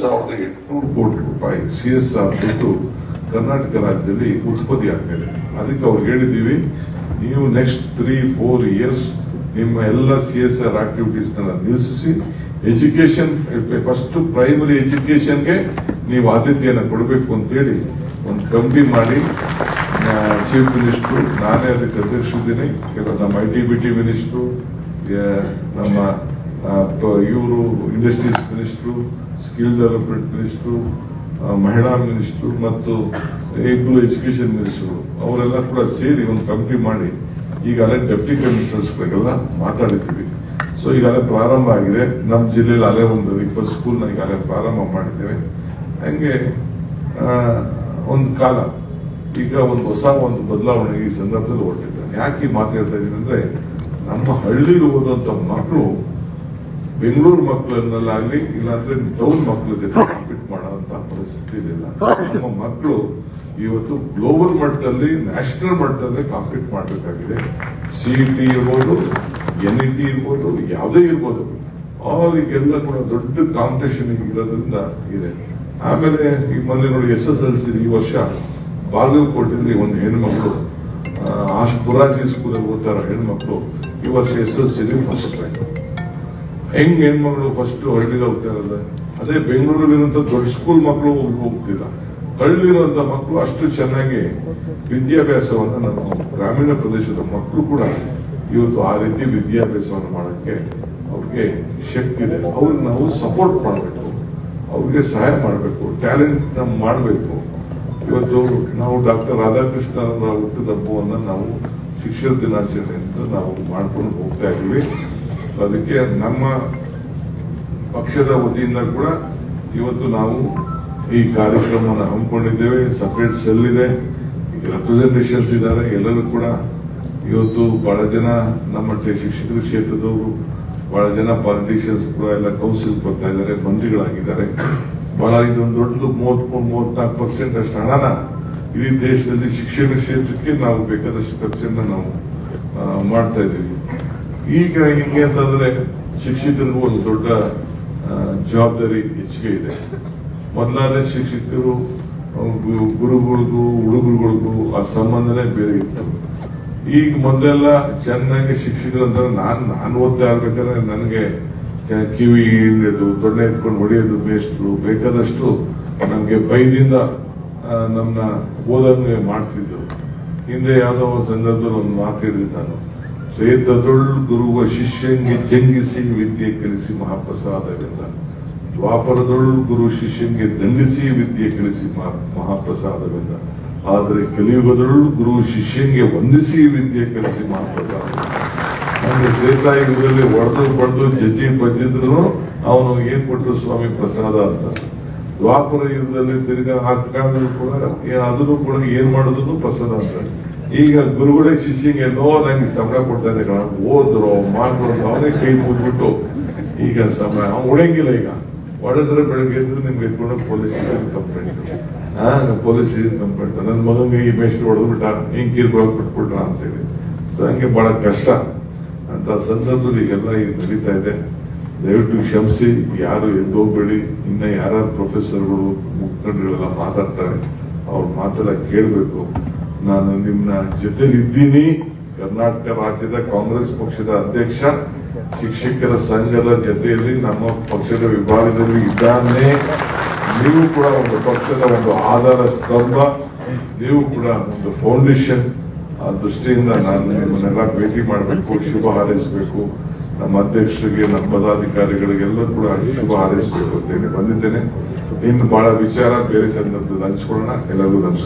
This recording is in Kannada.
11,800 ಕೋಟಿ ರೂಪಾಯಿ CSR ದುಡ್ಡು ಕರ್ನಾಟಕ ರಾಜ್ಯದಲ್ಲಿ ಉತ್ಪತ್ತಿ ಆಗ್ತಿದೆ. ಅದಕ್ಕೆ ಅವ್ರಿಗೆ ಹೇಳಿದ್ದೀವಿ, ನೀವು ನೆಕ್ಸ್ಟ್ 3-4 ಇಯರ್ಸ್ ನಿಮ್ಮ ಎಲ್ಲ CSR ಆಕ್ಟಿವಿಟೀಸ್ ನಿಲ್ಲಿಸಿ ಎಜುಕೇಶನ್, ಫಸ್ಟ್ ಪ್ರೈಮರಿ ಎಜುಕೇಶನ್ಗೆ ನೀವು ಆದ್ಯತೆಯನ್ನು ಕೊಡಬೇಕು ಅಂತೇಳಿ ಒಂದು ಕಮಿಟಿ ಮಾಡಿ ಚೀಫ್ ಮಿನಿಸ್ಟ್ರು, ನಾನೇ ಅದಕ್ಕೆ ಅಧ್ಯಕ್ಷರಿದ್ದೀನಿ, ನಮ್ಮ ITBT ಮಿನಿಸ್ಟ್ರು, ನಮ್ಮ ಇವರು industries minister, skill development minister, ಮಹಿಳಾ ಮಿನಿಸ್ಟ್ರು ಮತ್ತು ಇಬ್ಬರು ಎಜುಕೇಶನ್ ಮಿನಿಸ್ಟ್ರು ಅವರೆಲ್ಲ ಕೂಡ ಸೇರಿ ಒಂದು ಕಮಿಟಿ ಮಾಡಿ ಈಗಾಗಲೇ ಡೆಪ್ಟಿ ಕಮಿಷನರ್ಸ್ಗಳಿಗೆಲ್ಲ ಮಾತಾಡಿದ್ದೀವಿ. ಸೊ ಈಗಾಗಲೇ ಪ್ರಾರಂಭ ಆಗಿದೆ. ನಮ್ಮ ಜಿಲ್ಲೆಯಲ್ಲಿ ಅಲ್ಲೇ ಒಂದು 20 ಸ್ಕೂಲ್ನ ಈಗಾಗಲೇ ಪ್ರಾರಂಭ ಮಾಡಿದ್ದೇವೆ. ಹಂಗೆ ಒಂದು ಕಾಲ ಈಗ ಒಂದು ಬದಲಾವಣೆ ಈ ಸಂದರ್ಭದಲ್ಲಿ ಹೊರಟಿದ್ದಾರೆ. ಯಾಕೆ ಮಾತಾಡ್ತಾ ಇದ್ದೀನಿ ಅಂದ್ರೆ, ನಮ್ಮ ಹಳ್ಳಿಲಿ ಓದುವಂತ ಮಕ್ಕಳು ಬೆಂಗಳೂರು ಮಕ್ಕಳನ್ನಾಗಲಿ ಇಲ್ಲಾಂದ್ರೆ ಟೌನ್ ಮಕ್ಕಳ ಜೊತೆ ಕಾಂಪೀಟ್ ಮಾಡೋಂತ ಪರಿಸ್ಥಿತಿ ಇಲ್ಲ. ನಮ್ಮ ಮಕ್ಕಳು ಇವತ್ತು ಗ್ಲೋಬಲ್ ಮಟ್ಟದಲ್ಲಿ, ನ್ಯಾಷನಲ್ ಮಟ್ಟದಲ್ಲಿ ಕಾಂಪೀಟ್ ಮಾಡಬೇಕಾಗಿದೆ. CET ಇರ್ಬೋದು, NET ಇರ್ಬೋದು, ಯಾವುದೇ ಇರ್ಬೋದು, ಅವರಿಗೆಲ್ಲ ಕೂಡ ದೊಡ್ಡ ಕಾಂಪಿಟೇಷನ್ ಇರೋದ್ರಿಂದ ಇದೆ. ಆಮೇಲೆ ಈ ಮೊನ್ನೆ ನೋಡಿ SSLC ಈ ವರ್ಷ ಬಾಗಲಕೋಟೆಯಲ್ಲಿ ಒಂದು ಹೆಣ್ಮಕ್ಳು ಪುರಾಜಿ ಸ್ಕೂಲಲ್ಲಿ ಓದ್ತಾರ ಹೆಣ್ಮಕ್ಳು ಈ ವರ್ಷ SSLC ಫಸ್ಟ್ ರ್ಯಾಂಕ್. ಹೆಂಗ್ ಹೆಣ್ಮಕ್ಳು ಫಸ್ಟ್ ಹಳ್ಳಿಗೆ ಹೋಗ್ತಾ ಇರೋದು, ಅದೇ ಬೆಂಗಳೂರಲ್ಲಿರುವಂತ ದೊಡ್ಡ ಸ್ಕೂಲ್ ಮಕ್ಕಳು ಹೋಗ್ತಿಲ್ಲ. ಹಳ್ಳಿರುವಂತ ಮಕ್ಕಳು ಅಷ್ಟು ಚೆನ್ನಾಗಿ ವಿದ್ಯಾಭ್ಯಾಸವನ್ನ ನಮ್ಮ ಗ್ರಾಮೀಣ ಪ್ರದೇಶದ ಮಕ್ಕಳು ಕೂಡ ಇವತ್ತು ಆ ರೀತಿ ವಿದ್ಯಾಭ್ಯಾಸವನ್ನು ಮಾಡಕ್ಕೆ ಅವ್ರಿಗೆ ಶಕ್ತಿ ಇದೆ. ಅವ್ರಿಗೆ ನಾವು ಸಪೋರ್ಟ್ ಮಾಡಬೇಕು, ಅವ್ರಿಗೆ ಸಹಾಯ ಮಾಡಬೇಕು, ಟ್ಯಾಲೆಂಟ್ ಮಾಡಬೇಕು. ಇವತ್ತು ನಾವು ಡಾಕ್ಟರ್ ರಾಧಾಕೃಷ್ಣನ್ ಅವರ ಹುಟ್ಟಿದ ಹಬ್ಬವನ್ನು ನಾವು ಶಿಕ್ಷಣ ದಿನಾಚರಣೆ ಅಂತ ನಾವು ಮಾಡ್ಕೊಂಡು ಹೋಗ್ತಾ ಇದ್ದೀವಿ. ಅದಕ್ಕೆ ನಮ್ಮ ಪಕ್ಷದ ವತಿಯಿಂದ ಕೂಡ ಇವತ್ತು ನಾವು ಈ ಕಾರ್ಯಕ್ರಮವನ್ನು ಹಮ್ಮಿಕೊಂಡಿದ್ದೇವೆ. ಸಪರೇಟ್ ಸೆಲ್ ಇದೆ, ರೆಪ್ರೆಸೆಂಟೇಷನ್ಸ್ ಇದ್ದಾರೆ. ಎಲ್ಲರೂ ಕೂಡ ಇವತ್ತು ಬಹಳ ಜನ ನಮ್ಮ ಶಿಕ್ಷಕರ ಕ್ಷೇತ್ರದವರು, ಬಹಳ ಜನ ಪಾಲಿಟಿಷಿಯನ್ಸ್ ಕೂಡ ಎಲ್ಲ ಕೌನ್ಸಿಲ್ ಬರ್ತಾ ಇದ್ದಾರೆ, ಮಂತ್ರಿಗಳಾಗಿದ್ದಾರೆ. ಬಹಳ ಇದೊಂದು ದೊಡ್ಡದು 33-34% ಅಷ್ಟು ಹಣನ ಇಡೀ ದೇಶದಲ್ಲಿ ಶಿಕ್ಷಣ ಕ್ಷೇತ್ರಕ್ಕೆ ನಾವು ಬೇಕಾದಷ್ಟು ಖರ್ಚನ್ನ ನಾವು ಮಾಡ್ತಾ ಇದ್ದೀವಿ. ಈಗ ಹಿಂಗೆ ಅಂತಂದ್ರೆ ಶಿಕ್ಷಕರಿಗೂ ಒಂದು ದೊಡ್ಡ ಜವಾಬ್ದಾರಿ ಹೆಚ್ಚಿಗೆ ಇದೆ. ಮೊದಲಾದ ಶಿಕ್ಷಕರು ಗುರುಗಳಿಗೂ ಹುಡುಗರುಗಳಿಗೂ ಆ ಸಂಬಂಧನೇ ಬೇರೆ ಇತ್ತು. ಈಗ ಮೊದಲೆಲ್ಲ ಚೆನ್ನಾಗಿ ಶಿಕ್ಷಕರು ಅಂತ ನಾನು ಓದ್ತಾ ಇರ್ಬೇಕಾದ್ರೆ ನನಗೆ ಕಿವಿ ಹಿಡಿಯೋದು, ದೊಣ್ಣೆ ಎತ್ಕೊಂಡು ಹೊಡೆಯೋದು ಮೇಷ್ಟ್ರು ಬೇಕಾದಷ್ಟು ನಮ್ಗೆ ಭಯದಿಂದ ನಮ್ಮನ್ನ ಓದಂಗೆ ಮಾಡ್ತಿದ್ರು. ಹಿಂದೆ ಯಾವುದೋ ಒಂದು ಸಂದರ್ಭದಲ್ಲಿ ಒಂದು ಮಾತು ಹೇಳಿದೆ ನಾನು, ಶ್ರೇತದೊಳ್ ಗುರುವ ಶಿಷ್ಯಂಗೆ ಜಂಗಿಸಿ ವಿದ್ಯೆ ಕಲಿಸಿ ಮಹಾಪ್ರಸಾದವೆಂದ, ದ್ವಾಪರದೊಳ್ ಗುರು ಶಿಷ್ಯಂಗೆ ದಂಡಿಸಿ ವಿದ್ಯೆ ಕಲಿಸಿ ಮಹಾಪ್ರಸಾದವೆಂದ, ಆದರೆ ಕಲಿಯುಗದೊಳ್ ಗುರು ಶಿಷ್ಯಂಗೆ ವಂದಿಸಿ ವಿದ್ಯೆ ಕಲಿಸಿ ಮಹಾಪ್ರಸಾದ. ಅಂದ್ರೆ ತ್ರೇತಾಯುಗದಲ್ಲಿ ಬಡ್ದು ಜಜ್ಜಿ ಬಜ್ಜಿದ್ರು ಅವನು ಏನ್ ಕೊಟ್ಟರು ಸ್ವಾಮಿ ಪ್ರಸಾದ ಅಂತ. ದ್ವಾಪರ ಯುಗದಲ್ಲಿ ತಿರ್ಗಾ ಹಾಕಾದ್ರು ಕೂಡ ಅದನ್ನು ಕೂಡ ಏನ್ ಮಾಡೋದನ್ನು ಪ್ರಸಾದ ಅಂತ. ಈಗ ಗುರುಗಳೇ ಶಿಷ್ಯಂಗೆ ನಂಗೆ ಸಂಬಳ ಕೊಡ್ತಾ ಇದ್ದೆ, ಓದ್ರು ಮಾಡಿದ್ರು ಅವನೇ ಕೈ ಕೂತ್ಬಿಟ್ಟು ಈಗ ಸಂಬಳ ಅವ್ನು ಹೊಡೆಯಂಗಿಲ್ಲ. ಈಗ ಹೊಡೆದ್ರೆ ಬೆಳಗ್ಗೆ ಎದ್ದು ನಿಮ್ಗೆ ಎತ್ಕೊಂಡು police station complaint, police station complaint, ನನ್ನ ಮಗನಿಗೆ ಈ ಮೇಷ್ಟ್ರು ಹೊಡೆದ್ಬಿಟ್ಟ, ಹಿಂಗ್ ಕಿರ್ಕೊಳಕ್ ಬಿಟ್ಬಿಟ್ಟ ಅಂತೇಳಿ. ಸೊ ಹಂಗೆ ಬಹಳ ಕಷ್ಟ ಅಂತ ಸಂದರ್ಭದಲ್ಲಿ ಈಗೆಲ್ಲ ಈಗ ನಡೀತಾ ಇದೆ. ದಯವಿಟ್ಟು ಕ್ಷಮಿಸಿ, ಯಾರು ಎದ್ದೋಗ್ಬೇಡಿ. ಇನ್ನ ಯಾರು ಪ್ರೊಫೆಸರ್ಗಳು ಮುಖಂಡಗಳೆಲ್ಲ ಮಾತಾಡ್ತಾರೆ, ಅವ್ರ ಮಾತೆಲ್ಲ ಕೇಳಬೇಕು. ನಾನು ನಿಮ್ಮ ಜೊತೆಲಿ ಇದ್ದೀನಿ. ಕರ್ನಾಟಕ ರಾಜ್ಯದ ಕಾಂಗ್ರೆಸ್ ಪಕ್ಷದ ಅಧ್ಯಕ್ಷ, ಶಿಕ್ಷಕರ ಸಂಘದ ಜೊತೆಯಲ್ಲಿ ನಮ್ಮ ಪಕ್ಷದ ವಿಭಾಗದಲ್ಲಿ ಇದ್ದಾನೆ. ನೀವು ಕೂಡ ಒಂದು ಪಕ್ಷದ ಒಂದು ಆಧಾರ ಸ್ತಂಭ, ನೀವು ಕೂಡ ಒಂದು ಫೌಂಡೇಶನ್. ಆ ದೃಷ್ಟಿಯಿಂದ ನಾನು ನಿಮ್ಮನ್ನೆಲ್ಲ ಭೇಟಿ ಮಾಡಬೇಕು, ಶುಭ ಹಾರೈಸಬೇಕು. ನಮ್ಮ ಅಧ್ಯಕ್ಷರಿಗೆ, ನಮ್ಮ ಪದಾಧಿಕಾರಿಗಳಿಗೆಲ್ಲ ಕೂಡ ಶುಭ ಹಾರೈಸಬೇಕು ಅಂತೇಳಿ ಬಂದಿದ್ದೇನೆ. ಇನ್ನು ಬಹಳ ವಿಚಾರ ಬೇರೆ ಸಂದರ್ಭದಲ್ಲಿ ಹಂಚ್ಕೊಳ್ಳೋಣ. ಎಲ್ಲರಿಗೂ ನಮಸ್ಕಾರ.